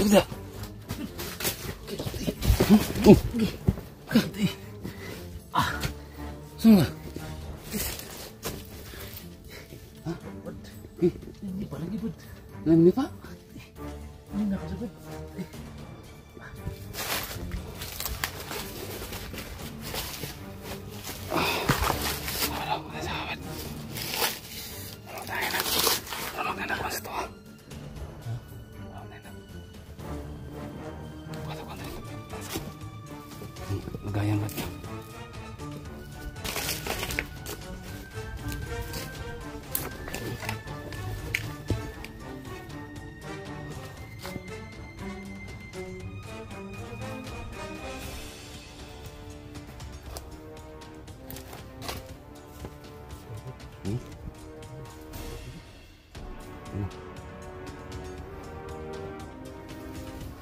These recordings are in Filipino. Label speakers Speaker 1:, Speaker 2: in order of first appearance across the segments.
Speaker 1: Dugda. Oh. Saan nga? Ha?
Speaker 2: Hindi pa lagi, bud.
Speaker 1: Hindi pa?
Speaker 2: Hindi na kasi, bud.
Speaker 1: Lagayan ba niya?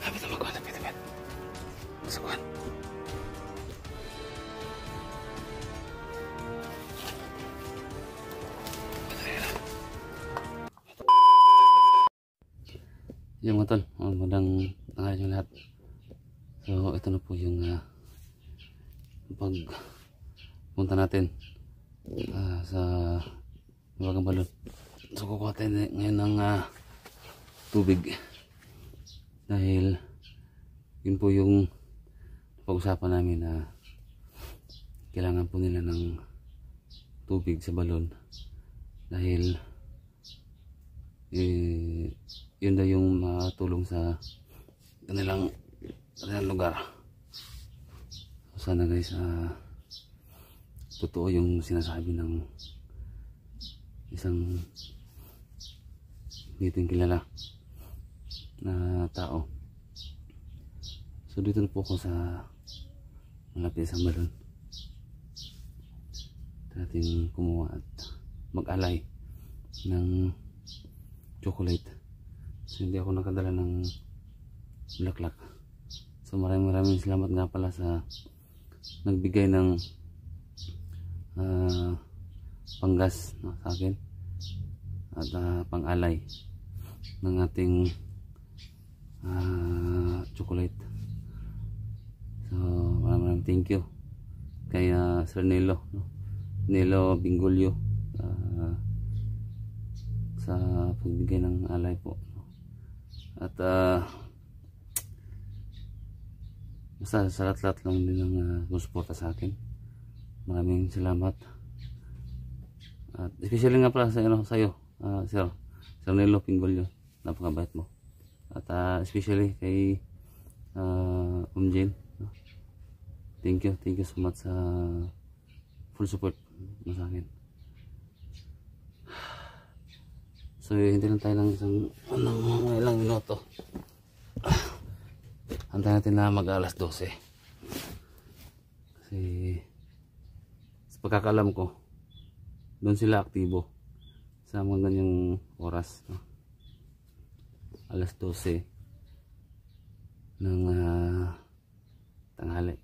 Speaker 1: Habis sama kawan tapi teman. Masukan. Yung mga tol, magandang tanghali yung lahat. So ito na po yung pagpunta natin sa Mabagang Balon. So kukuha tayo ngayon ng tubig dahil yun po yung pag-usapan namin na kailangan po nila ng tubig sa balon dahil yun daw yung matulong sa kanilang lugar. So, sana guys totoo yung sinasabi ng isang dito yung kilala na tao. So dito na po ako sa malapit sa balon. Natin kumuha at mag-alay ng chocolate. So hindi ako nakadala ng bulaklak. So maraming salamat nga pala sa nagbigay ng panggas sa akin at pang-alay ng ating chocolate. So maraming thank you kay Sir Nelo, Nelo Bingolyo sa pagbigay ng alay po. At basta sa lahat lang din ng susuporta sa akin. Maraming salamat. At especially nga pala sa iyo, Sir Nelo Bingolyo, napakabait mo. At especially kay Jane, thank you so much sa full support mo sa akin. So hindi lang tayo ng ilang minuto. Antayin natin na mag-alas 12 kasi sa pagkakalam ko doon sila aktibo sa mga ganyang oras, no? Alas 12 ng tanghali.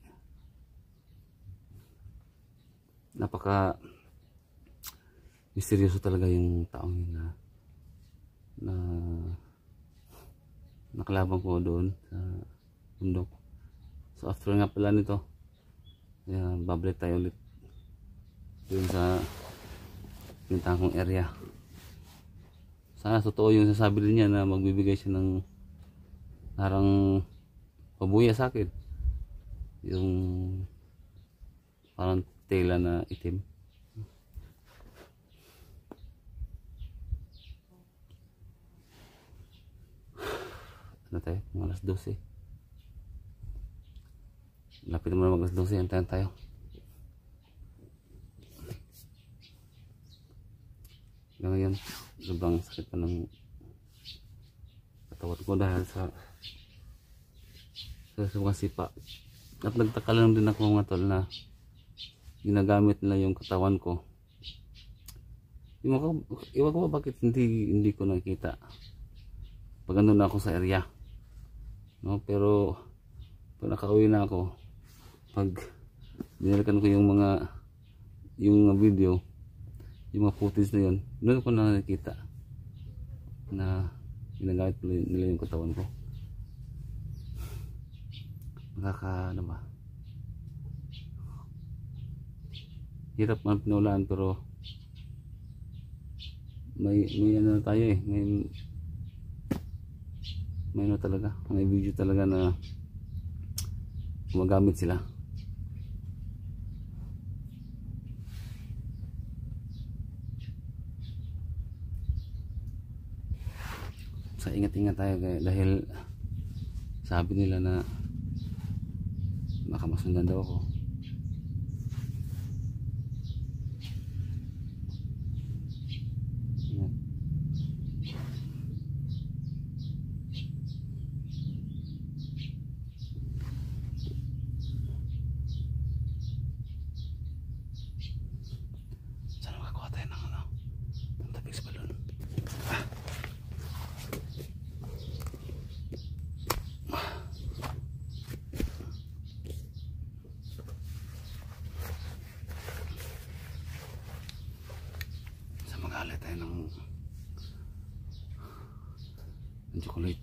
Speaker 1: Napaka misteryoso talaga yung taong yun na nakalabang ko doon sa bundok. So after nga pala nito, babalik tayo ulit doon sa pinuntahan kong area. Sana totoo yung sasabi din niya na magbibigay siya ng parang pabuya sa akin, yung parang tela na itim. Ano tayo? Alas 12. Lapit naman mag alas 12. Antayan tayo. Ngayon sobrang sakit pa ng katawan ko dahil sa mga sipa. At nagtaka lang din ako mga tol na ginagamit nila yung katawan ko. Iwan ko ba bakit hindi ko nakita pag andun na ako sa area, no? Pero pag nakauwi na ako, pag binalikan ko yung video, yung mga footage na yun, doon ko na nakikita na ginagamit nila yung katawan ko. ano ba, hirap man pinulaan, pero may ano tayo eh, may ano talaga, may video talaga na gumagamit sila. Sa ingat-ingat tayo dahil sabi nila na baka masundan daw ako. Ingat. Sana makakuha tayo ng ano, ng tabig sa balon. Mag-alay tayo ng chocolate.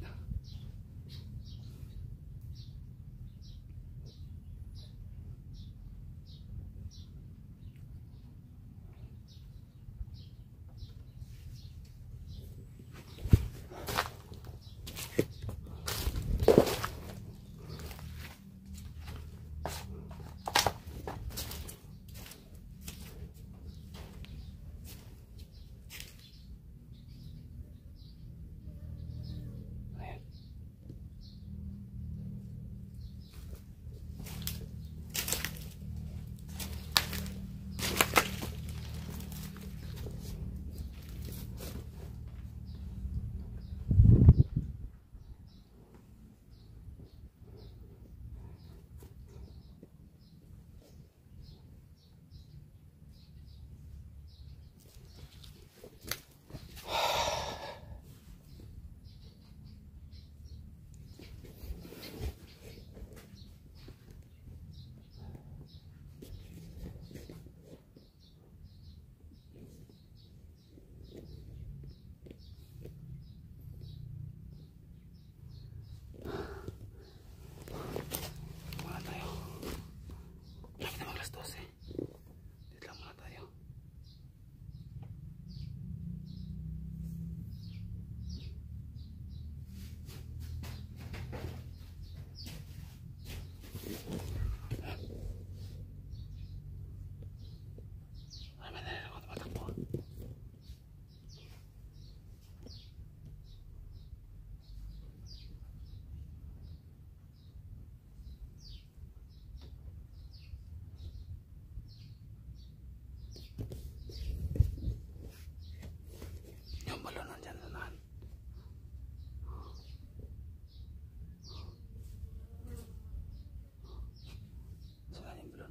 Speaker 1: Balon nandyan sa nahan. Saan yung balon?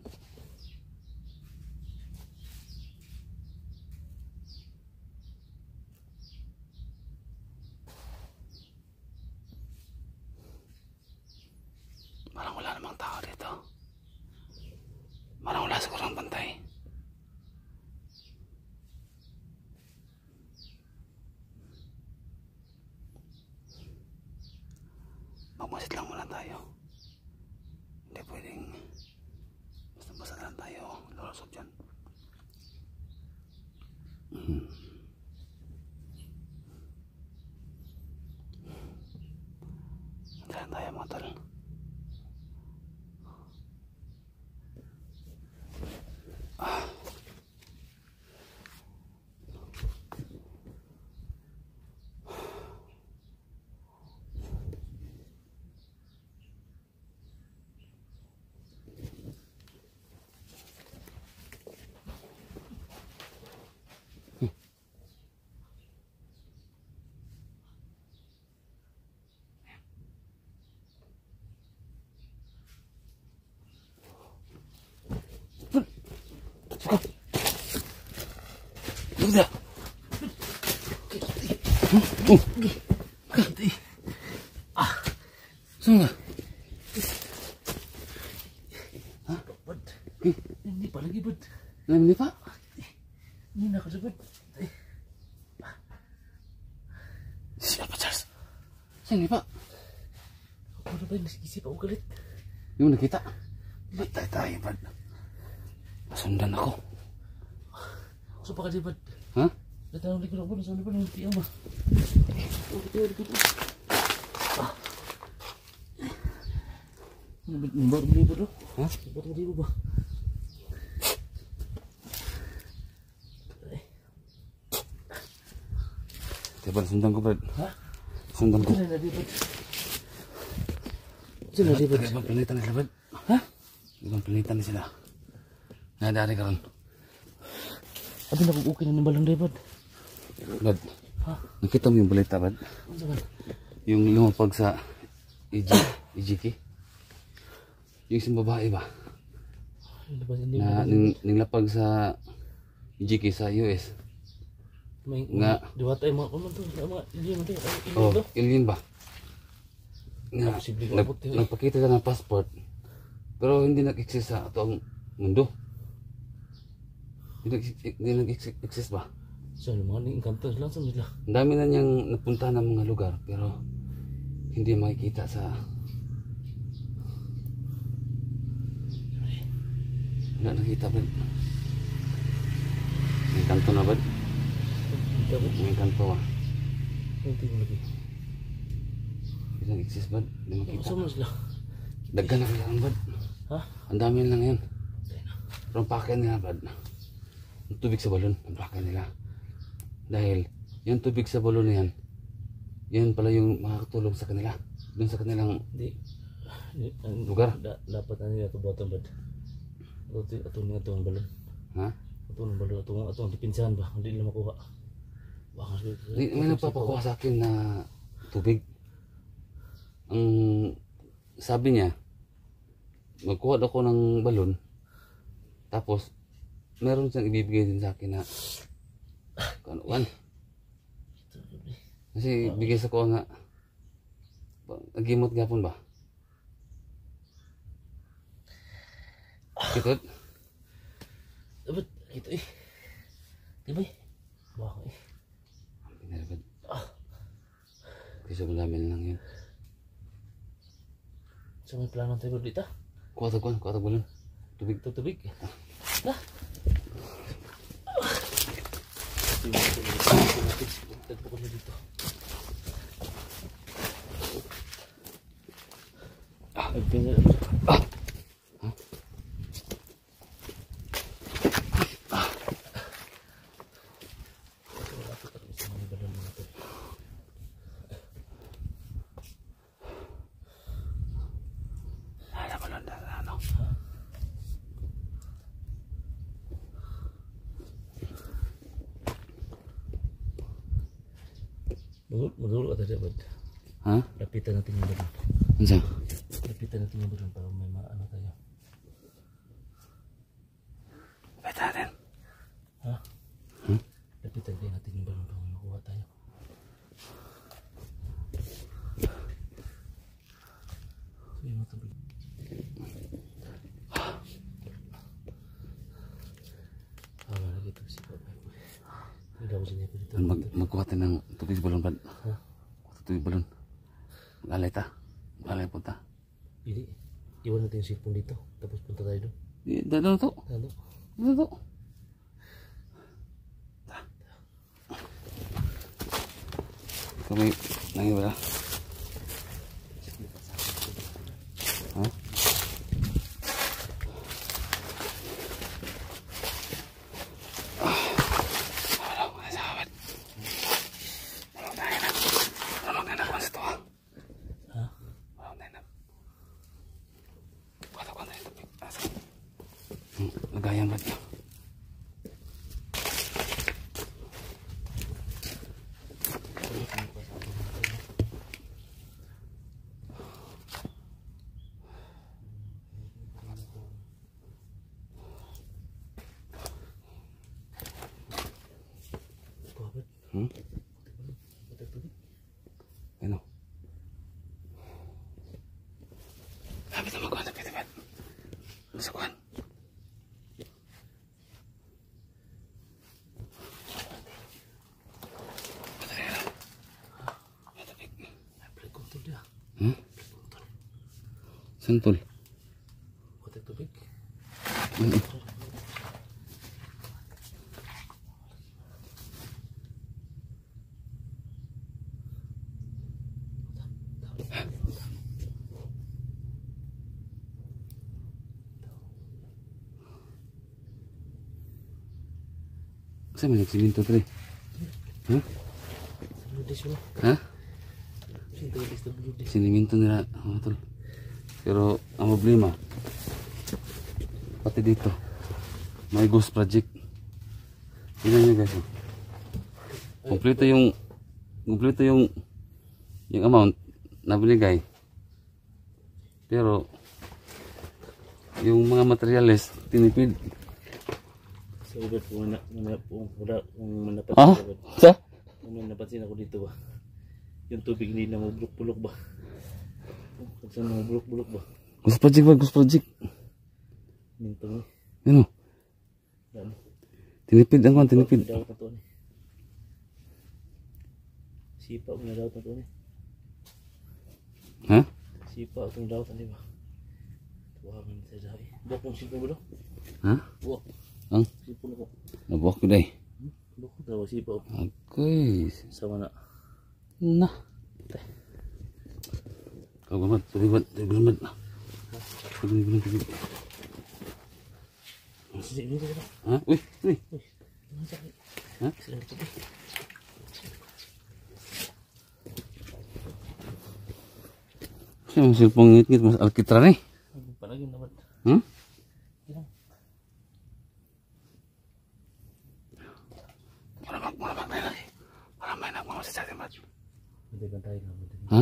Speaker 1: Parang wala namang tao dito. Parang wala siguro ang bantay. Magmasid lang muna tayo. Hindi pwedeng basta-basta lang tayo lulusog dyan. Antayin tayo mga tol. Sudah.
Speaker 2: Ganti.
Speaker 1: Saan nga?
Speaker 2: Bud. Hindi pa lagi, bud.
Speaker 1: Hindi pa?
Speaker 2: Hindi na kasi, bud.
Speaker 1: Siapa, Charles? Saan, hindi pa?
Speaker 2: Ako na ba yung nasisip ako galit?
Speaker 1: Yung nakita. Batay tayo, bad. Masundan ako.
Speaker 2: So pa ka di bad.
Speaker 1: Ha?
Speaker 2: Datang likod ako na sa likod ng tiyan ba. Baru beli bro.
Speaker 1: Ha?
Speaker 2: Baru beli ba?
Speaker 1: Tiba sundan ko, Brad.
Speaker 2: Ha?
Speaker 1: Sundan ko.
Speaker 2: Sila di bad. Sila di bad.
Speaker 1: Ibang palitan nila, Brad.
Speaker 2: Ha?
Speaker 1: Ibang palitan nila. Nadari ka ron.
Speaker 2: Abi na kung okay na ng balon di bad.
Speaker 1: Brad,
Speaker 2: Ha?
Speaker 1: nakita mo yung balita, Brad?
Speaker 2: Ano sa man?
Speaker 1: Yung lumapag sa Ijiki. Yung isang babae ba?
Speaker 2: Ano ba hindi
Speaker 1: Na nilapag sa Ijiki sa US.
Speaker 2: may
Speaker 1: Nga.
Speaker 2: diwata yung mga kuno to, mga hindi man din.
Speaker 1: Oh, alien ba? Nga,
Speaker 2: Posible ko abot yun.
Speaker 1: nagpakita ka ng passport. Pero hindi nag-exist sa atong mundo. Hindi nag-exist ba?
Speaker 2: So mga ni engkanto lang sa nila.
Speaker 1: Ang dami na niyang napunta ng mga lugar pero hindi makikita sa wala nakita ba? May kanto na ba?
Speaker 2: Dapat
Speaker 1: May kanto ba?
Speaker 2: hindi mo lagi.
Speaker 1: Hindi nag-exist ba? Hindi makita.
Speaker 2: Sa man sila.
Speaker 1: Daggan na kailangan ba?
Speaker 2: Ha?
Speaker 1: Ang dami lang yan. Pero ang pakay nila ba? Ang tubig sa balon, ang pakay nila. Dahil yung tubig sa balon na yan, yan pala yung makakatulong sa kanila. Doon sa kanilang
Speaker 2: Di
Speaker 1: lugar.
Speaker 2: Dapat na nila ito buhatan bad. Ito nga ito ang balon.
Speaker 1: Ha?
Speaker 2: Ito ang balon. Ito ang dipinsahan ba? Hindi nila makuha. Baka
Speaker 1: May nagpapakuha sa akin na tubig. Ang sabi niya, magkuha ako ng balon. Tapos, meron siyang ibibigay din sa akin na kanuan. Kasi bigay sa ko nga nagimot gapon ba? Kitot?
Speaker 2: dapat ito eh. Diba eh? Baka eh.
Speaker 1: Pinarabad. Kasi malamin lang yun.
Speaker 2: So may plano tayo dito?
Speaker 1: Kuha tag balon. Tubig.
Speaker 2: Tubig. Lah. Tagpo ko dito. Ay, pinag.
Speaker 1: Ada balon dah ano.
Speaker 2: Magulog ka tayo, bud.
Speaker 1: Ha?
Speaker 2: Lapitan natin yung balon.
Speaker 1: Ano?
Speaker 2: Lapitan natin yung balon para may maano tayo.
Speaker 1: Pwede natin.
Speaker 2: Ha?
Speaker 1: Hmm?
Speaker 2: Lapitan kayo natin yung balon para may makuha tayo. So yung matubig. Lagi ito si Papa. Hindi ako siya dito.
Speaker 1: Magkuha tayo ng tubig sa balon, Brad.
Speaker 2: Ha?
Speaker 1: Tubig balon. Mag-alay ta. Mag-alay punta.
Speaker 2: Hindi. Iwan natin yung cellphone dito. Tapos punta tayo doon.
Speaker 1: Dito to.
Speaker 2: Ano?
Speaker 1: Dito to. Kami nangyay ba? Ha? Lagayan ba ito? Hmm? Ano? Sabi na magkuhan sa pitibat. Sa kuhan. Hmm? Santol. Saya banyak siminto tadi. Hah? Hah? Siminto nila, tol. Pero ang problema, pati dito, may ghost project. Tingnan nyo guys. Kompleto yung amount na binigay. Pero yung mga materials tinipid.
Speaker 2: So, iba't kung manapansin
Speaker 1: Ah? Sa?
Speaker 2: kung napansin ako dito ba, yung tubig hindi na mabulok-bulok ba? Kung saan na mabulok-bulok ba?
Speaker 1: Ghost project ba? Ghost project.
Speaker 2: Mintong eh.
Speaker 1: Ano?
Speaker 2: Dami.
Speaker 1: Tinipid ang kwan, tinipid.
Speaker 2: Dapat na to eh. Sipa ko na dapat na to eh.
Speaker 1: Ha?
Speaker 2: Sipa ko na dapat na diba? Tuwakan sa dahil. Buwak mong sipa ba daw?
Speaker 1: Ha?
Speaker 2: Buwak.
Speaker 1: Ang?
Speaker 2: Sipa na ko.
Speaker 1: Nabuak ko day.
Speaker 2: Buwak ko daw sipa ko.
Speaker 1: Okay.
Speaker 2: Sama na.
Speaker 1: Na. Kau gamat, terlibat, terlibat. Terlibat.
Speaker 2: Sige dito ba?
Speaker 1: Ha? Uy, uy.
Speaker 2: Ano sakit?
Speaker 1: Ha?
Speaker 2: Sige dito ba?
Speaker 1: Siya ang silpong ngit-ngit mas alkitra ni.
Speaker 2: Palagi dapat.
Speaker 1: Hmm? Malamag na lagi. Malamag na mga sa atin, Mat.
Speaker 2: Hindi kan tayo na.
Speaker 1: Ha?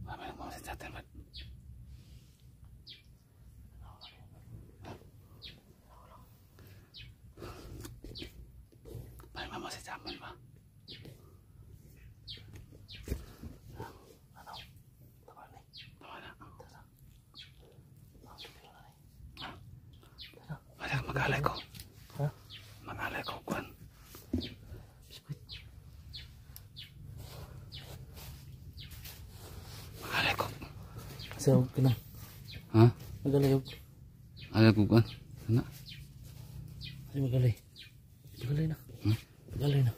Speaker 1: Malamag na mga sa atin, Mat. Malamag mga sa atin, ba? Mag-alay ko.
Speaker 2: Ha?
Speaker 1: Mag-alay ko, Kwan. Mag-alay ko.
Speaker 2: Sa ka na.
Speaker 1: Ha?
Speaker 2: Magalay.
Speaker 1: Alay ko, Kwan. Sana?
Speaker 2: Ay magalay. Magalay na. Magalay na.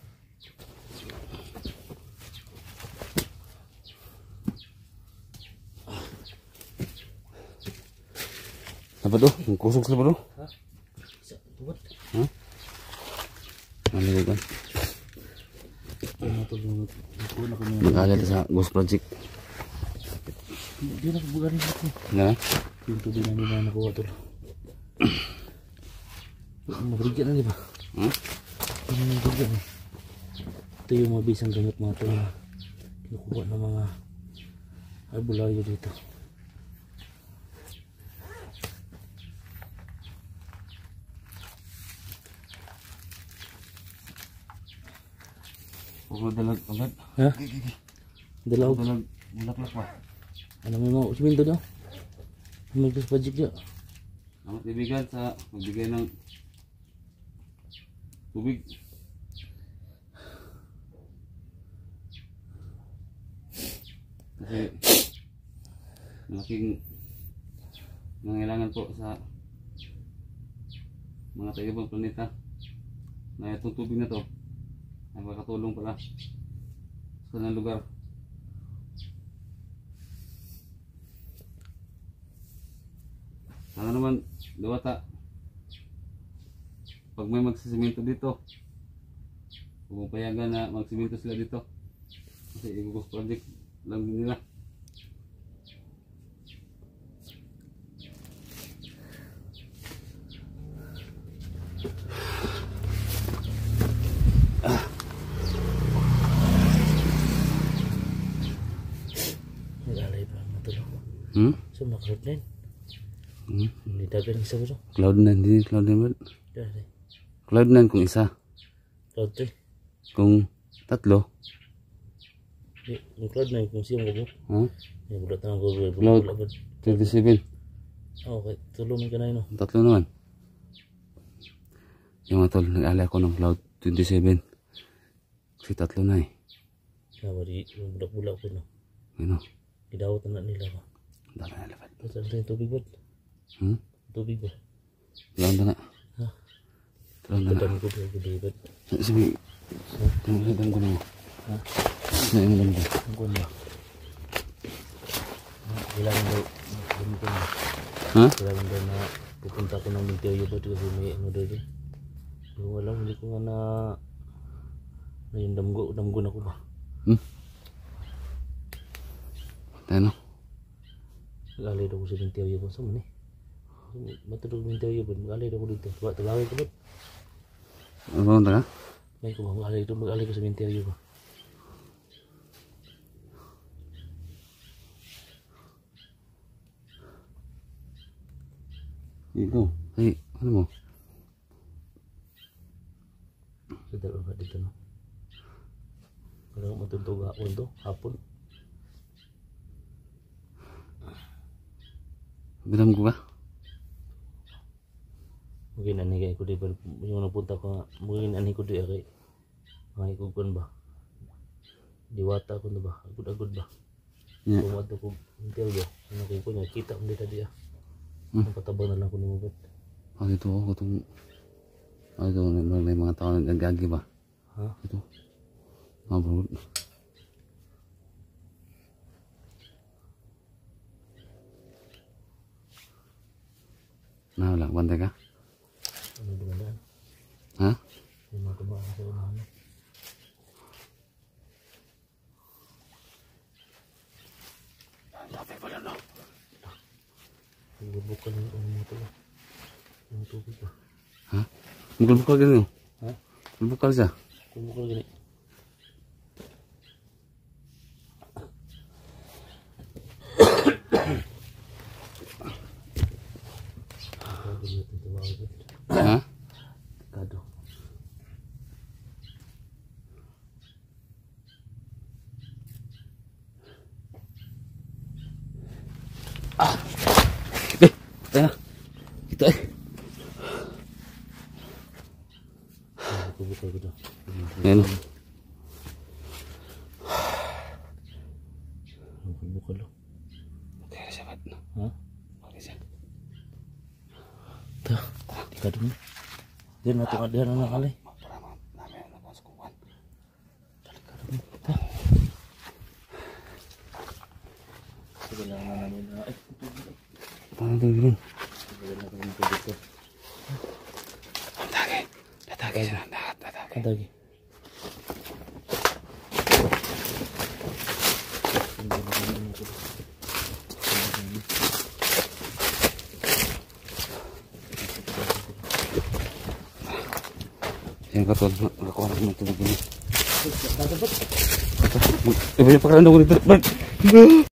Speaker 1: Apa tu? Kusuk sa ba tu?
Speaker 2: Ha? Sa tuwad.
Speaker 1: Ha? Alay ko, Kwan.
Speaker 2: Ano to yung na ko niya.
Speaker 1: Mag-alay sa Ghost Project.
Speaker 2: Di na ko bugarin ako.
Speaker 1: Na?
Speaker 2: Yung tubig na nila nakuha to. Mabrigyan na di ba?
Speaker 1: Ha?
Speaker 2: Yung mabrigyan eh. Ito yung mabisang gamot mga ito na kinukuha ng mga albularyo dito.
Speaker 1: Puro dalag agad.
Speaker 2: Ha?
Speaker 1: Gigi.
Speaker 2: Dalaw.
Speaker 1: Dalag bulaklak ba?
Speaker 2: Ano mo mga siminto daw? May gusto budget daw.
Speaker 1: Ang ibigan sa magbigay ng tubig. Kasi malaking nangailangan po sa mga taga-ibang planeta na itong tubig na to ay makakatulong pala sa kanilang lugar. Sana naman Diwata, pag may magsisimento dito, pumapayagan na magsiminto sila dito kasi i-ghost project lang din nila.
Speaker 2: Magalay pa ang matulog. So makarot na yun. Hindi dagan isa ba ito?
Speaker 1: Cloud9 din, Cloud9 ba?
Speaker 2: Dali.
Speaker 1: Cloud9 kung isa,
Speaker 2: Cloud 3.
Speaker 1: kung tatlo,
Speaker 2: Yung cloud 9 kung siyang gabo.
Speaker 1: ha?
Speaker 2: Yung bulat na gabo.
Speaker 1: Cloud 27,
Speaker 2: Okay, tulungan ka na yun.
Speaker 1: tatlo naman. Yung mga tol, nag-alay ko ng Cloud 27 kasi tatlo na eh.
Speaker 2: Sabi yung bulak-bulak ko no.
Speaker 1: Ano?
Speaker 2: Idawat na nila ba?
Speaker 1: Dami na lapat.
Speaker 2: Basta yung tubig ba? Tubig ba?
Speaker 1: Lawan na.
Speaker 2: Ha?
Speaker 1: Lawan na.
Speaker 2: Dami ko ba? Gudibad.
Speaker 1: Sabi, tanggalin ko na mo.
Speaker 2: Ha?
Speaker 1: Na yung lambda.
Speaker 2: Ang kuwan ba? Kailangan daw.
Speaker 1: Ha?
Speaker 2: Kailangan daw na pupunta ko ng Minterio ba kasi may ano daw doon. Pero wala, hindi ko nga na yung damgo na ko ba?
Speaker 1: Tayo no?
Speaker 2: Mag-alay daw ko sa Minterio ba? Saan man eh? Matulog Minterio ba? Mag-alay daw ko dito. Tagawin ko ba?
Speaker 1: Ano ba ka?
Speaker 2: May ko ba? Mag-alay ko sa Minterio ba?
Speaker 1: Ikaw. Ay, ano mo?
Speaker 2: Sa dalawa dito no? Parang matutog hapon to. Hapon.
Speaker 1: Bilam ko ba?
Speaker 2: Mungkin ani kay ko di ba yung napunta ko nga. Mungkin ani ko di kay mga ikugon ba? Diwata ko na ba? Agud-agud ba?
Speaker 1: Yeah.
Speaker 2: Kung ato ko Minterio. Ano kay ko niya? Kita ko dito diya. Napatabang na lang ko ni Mabot.
Speaker 1: Ah, dito ako itong... Ah, ito, may mga tao nagagagi ba?
Speaker 2: Ha?
Speaker 1: Ito. Mga bro. Na, wala. Bantay ka?
Speaker 2: Ano dumandaan?
Speaker 1: Ha?
Speaker 2: May mga tumaan sa unahan na.
Speaker 1: Ang dami pala, no?
Speaker 2: Bubukal yung ano mo ito ba? Yung tubig ba?
Speaker 1: Ha? Bukal-bukal gini.
Speaker 2: Ha?
Speaker 1: Bukal siya.
Speaker 2: Bubukal gani.
Speaker 1: Ha?
Speaker 2: Kado.
Speaker 1: Ayan. Kita eh.
Speaker 2: Bubukal ko ito.
Speaker 1: Ayan.
Speaker 2: Bubukal o.
Speaker 1: Okay, siya ba't?
Speaker 2: Ha?
Speaker 1: Okay siya.
Speaker 2: Ito. Kado mo. Diyan na ito. Diyan na nakalay.
Speaker 1: Para namin ang napaskuhan.
Speaker 2: Kado mo. Ito. Sige lang na namin na. Ay,
Speaker 1: Paano ito yun?
Speaker 2: sige lang namin tubig ko.
Speaker 1: Ang dagi. Datagi siya. Datagi.
Speaker 2: Kadagi.
Speaker 1: Yan ka tol. Nakakuha na kami tubig ini. Ito. Iba yung pagkalan ko dito.